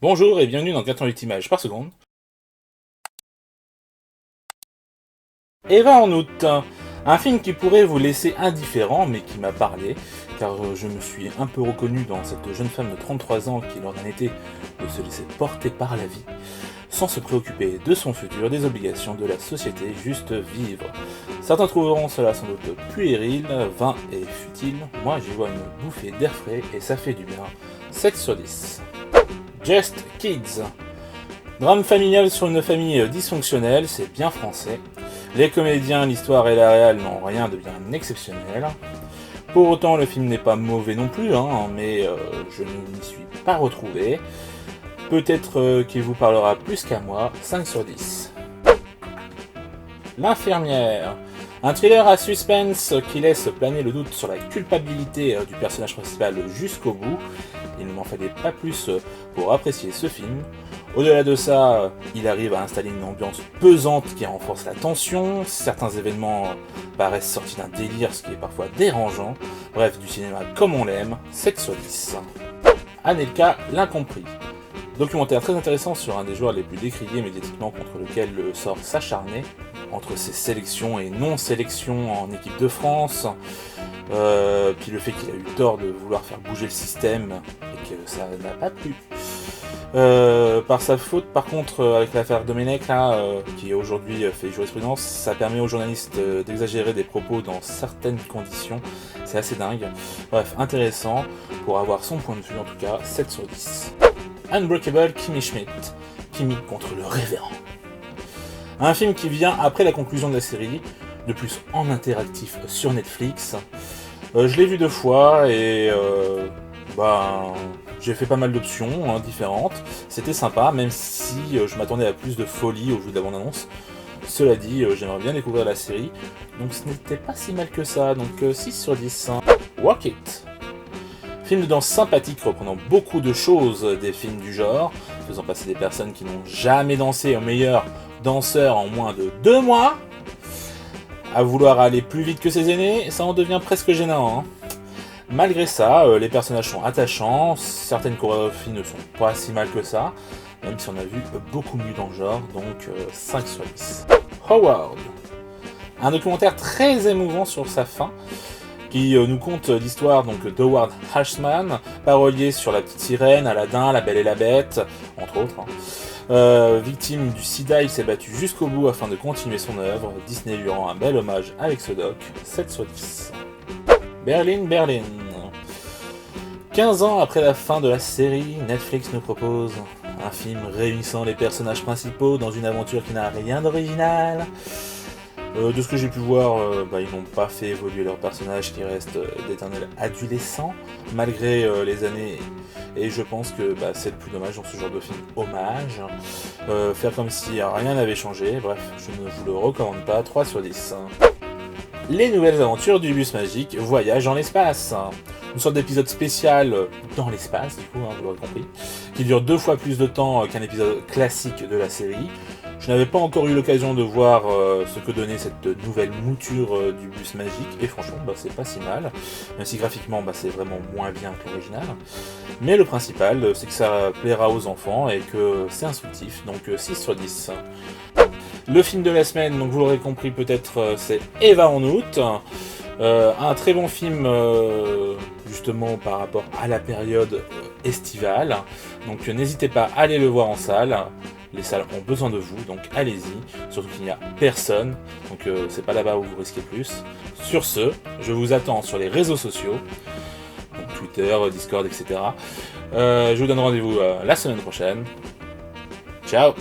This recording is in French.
Bonjour et bienvenue dans 88 images par seconde. Eva en août, un film qui pourrait vous laisser indifférent mais qui m'a parlé, car je me suis un peu reconnu dans cette jeune femme de 33 ans qui lors d'un été de se laisser porter par la vie, sans se préoccuper de son futur, des obligations de la société, juste vivre. Certains trouveront cela sans doute puéril, vain et futile, moi j'y vois une bouffée d'air frais et ça fait du bien. 7 sur 10. Just Kids. Drame familial sur une famille dysfonctionnelle, c'est bien français. Les comédiens, l'histoire et la réal n'ont rien de bien exceptionnel. Pour autant, le film n'est pas mauvais non plus, mais je ne m'y suis pas retrouvé. Peut-être qu'il vous parlera plus qu'à moi, 5 sur 10. L'infirmière. Un thriller à suspense qui laisse planer le doute sur la culpabilité du personnage principal jusqu'au bout. Il ne m'en fallait pas plus pour apprécier ce film. Au-delà de ça, il arrive à installer une ambiance pesante qui renforce la tension. Certains événements paraissent sortis d'un délire, ce qui est parfois dérangeant. Bref, du cinéma comme on l'aime, 7 sur 10. Anelka, l'incompris. Documentaire très intéressant sur un des joueurs les plus décriés médiatiquement contre lequel le sort s'acharnait, entre ses sélections et non-sélections en équipe de France, puis le fait qu'il a eu tort de vouloir faire bouger le système et que ça n'a pas plu. Par sa faute, par contre, avec l'affaire Domenech, qui aujourd'hui fait jurisprudence, ça permet aux journalistes d'exagérer des propos dans certaines conditions. C'est assez dingue. Bref, intéressant pour avoir son point de vue, en tout cas, 7 sur 10. Unbreakable Kimmy Schmidt. Kimmy contre le révérend. Un film qui vient après la conclusion de la série, de plus en interactif sur Netflix. Je l'ai vu 2 fois et j'ai fait pas mal d'options différentes. C'était sympa, même si je m'attendais à plus de folie au vu de la bande-annonce. Cela dit, j'aimerais bien découvrir la série, donc ce n'était pas si mal que ça, donc 6 sur 10. Walk It. Film de danse sympathique reprenant beaucoup de choses des films du genre, faisant passer des personnes qui n'ont jamais dansé au meilleur danseur en moins de 2 mois. À vouloir aller plus vite que ses aînés, ça en devient presque gênant. Malgré ça, les personnages sont attachants, certaines chorégraphies ne sont pas si mal que ça, même si on a vu beaucoup mieux dans le genre, donc 5 sur 10. Howard. Un documentaire très émouvant sur sa fin, qui nous conte l'histoire d'Howard Ashman, parolier sur La Petite Sirène, Aladdin, La Belle et la Bête, entre autres. Victime du sida, il s'est battu jusqu'au bout afin de continuer son œuvre. Disney lui rend un bel hommage avec ce doc, 7 sur 10. Berlin. 15 ans après la fin de la série, Netflix nous propose un film réunissant les personnages principaux dans une aventure qui n'a rien d'original. De ce que j'ai pu voir, ils n'ont pas fait évoluer leurs personnages qui restent d'éternels adolescents, malgré les années, et je pense que c'est le plus dommage dans ce genre de film hommage. Faire comme si rien n'avait changé, bref, je ne vous le recommande pas, 3 sur 10. Les nouvelles aventures du bus magique, voyage dans l'espace. Une sorte d'épisode spécial dans l'espace, du coup, vous l'aurez compris, qui dure 2 fois plus de temps qu'un épisode classique de la série. Je n'avais pas encore eu l'occasion de voir ce que donnait cette nouvelle mouture du bus magique, et franchement, c'est pas si mal, même si graphiquement, c'est vraiment moins bien que l'original. Mais le principal, c'est que ça plaira aux enfants et que c'est instructif, donc 6 sur 10. Le film de la semaine, donc vous l'aurez compris peut-être, c'est Eva en août. Un très bon film justement par rapport à la période estivale. Donc n'hésitez pas à aller le voir en salle. Les salles ont besoin de vous, donc allez-y. Surtout qu'il n'y a personne, donc c'est pas là-bas où vous risquez plus. Sur ce, je vous attends sur les réseaux sociaux, donc Twitter, Discord, etc. Je vous donne rendez-vous la semaine prochaine. Ciao!